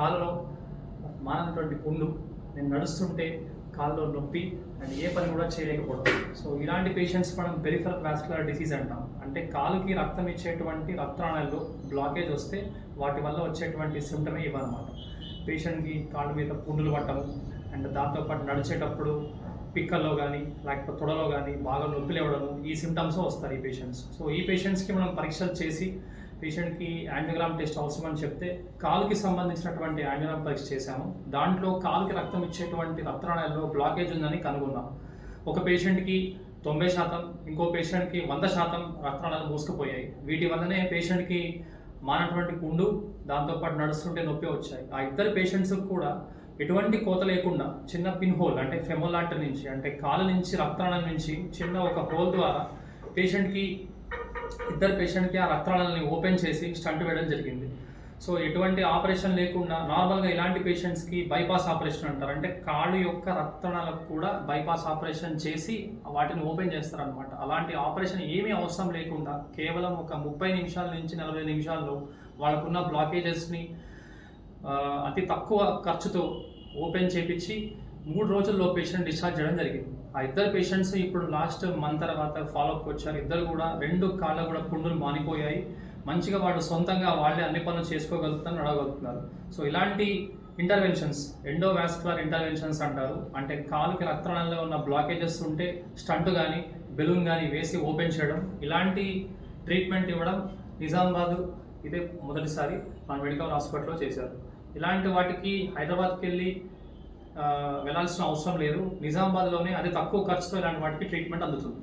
కాలులో మానటువంటి పుండు, నేను నడుస్తుంటే కాల్లో నొప్పి అండ్ ఏ పని కూడా చేయలేకపోవడం. సో ఇలాంటి పేషెంట్స్ మనం పెరిఫెరల్ వాస్కులర్ డిసీజ్ అంటాం. అంటే కాలుకి రక్తం ఇచ్చేటువంటి రక్తనాళాల్లో బ్లాకేజ్ వస్తే వాటి వల్ల వచ్చేటువంటి సిమ్టమే ఇవన్నమాట. పేషెంట్కి కాళ్ళ మీద పుండులు పట్టడం అండ్ దాంతోపాటు నడిచేటప్పుడు పిక్కల్లో కానీ లేకపోతే తొడలో కానీ బాగా నొప్పి లేవడము, ఈ సిమ్టమ్స్ వస్తారు ఈ పేషెంట్స్. సో ఈ పేషెంట్స్కి మనం పరీక్షలు చేసి పేషెంట్కి యాంజియోగ్రామ్ టెస్ట్ అవసరం అని చెప్తే కాలుకి సంబంధించినటువంటి యాంజియోగ్రామ్ పరీక్ష చేశాము. దాంట్లో కాలుకి రక్తం ఇచ్చేటువంటి రక్తనాళాల్లో బ్లాకేజ్ ఉందని కనుగొన్నాం. ఒక పేషెంట్కి 90%, ఇంకో పేషెంట్కి 100% రక్తనాళాలు మూసుకుపోయాయి. వీటి వల్లనే పేషెంట్కి మానటువంటి పుండు, దాంతోపాటు నడుస్తుంటే నొప్పి వచ్చాయి. ఆ ఇద్దరు పేషెంట్స్ కూడా ఎటువంటి కోత లేకుండా చిన్న పిన్ హోల్ అంటే ఫెమోలాటర్ నుంచి, అంటే కాలు నుంచి రక్తనాళం నుంచి చిన్న ఒక హోల్ ద్వారా ఇద్దరు పేషెంట్కి ఆ రక్తనాళాలని ఓపెన్ చేసి స్టంట్ వేయడం జరిగింది. సో ఎటువంటి ఆపరేషన్ లేకుండా నార్మల్గా ఇలాంటి పేషెంట్స్కి బైపాస్ ఆపరేషన్ అంటారు. అంటే కాళ్ళు యొక్క రక్తనాళాలకు కూడా బైపాస్ ఆపరేషన్ చేసి వాటిని ఓపెన్ చేస్తారనమాట. అలాంటి ఆపరేషన్ ఏమీ అవసరం లేకుండా కేవలం ఒక 30 నిమిషాల నుంచి 40 నిమిషాల్లో వాళ్ళకున్న బ్లాకేజెస్ని అతి తక్కువ ఖర్చుతో ఓపెన్ చేపించి 3 రోజుల్లో పేషెంట్ డిశ్చార్జ్ చేయడం జరిగింది. ఆ ఇద్దరు పేషెంట్స్ ఇప్పుడు లాస్ట్ మంత్ తర్వాత ఫాలోఅప్కి వచ్చారు. ఇద్దరు కూడా 2 కాళ్ళ కూడా పుండులు మానిపోయాయి. మంచిగా వాళ్ళు సొంతంగా వాళ్ళే అన్ని పనులు చేసుకోగలుగుతారు, నడవగలుగుతున్నారు. సో ఇలాంటి ఇంటర్వెన్షన్స్ ఎండోవాస్కులర్ ఇంటర్వెన్షన్స్ అంటారు. అంటే కాలుకి రక్తనాళంలో ఉన్న బ్లాకేజెస్ ఉంటే స్టంట్ కానీ బెలూన్ కానీ వేసి ఓపెన్ చేయడం, ఇలాంటి ట్రీట్మెంట్ ఇవ్వడం నిజామాబాద్ ఇదే మొదటిసారి మన మెడికల్ హాస్పిటల్లో చేశారు. ఇలాంటి వాటికి హైదరాబాద్కి వెళ్ళి వెళ్ళాల్సిన అవసరం లేదు. నిజామాబాద్లోనే అతి తక్కువ ఖర్చుతో ఇలాంటి వాటికి ట్రీట్మెంట్ అందుతుంది.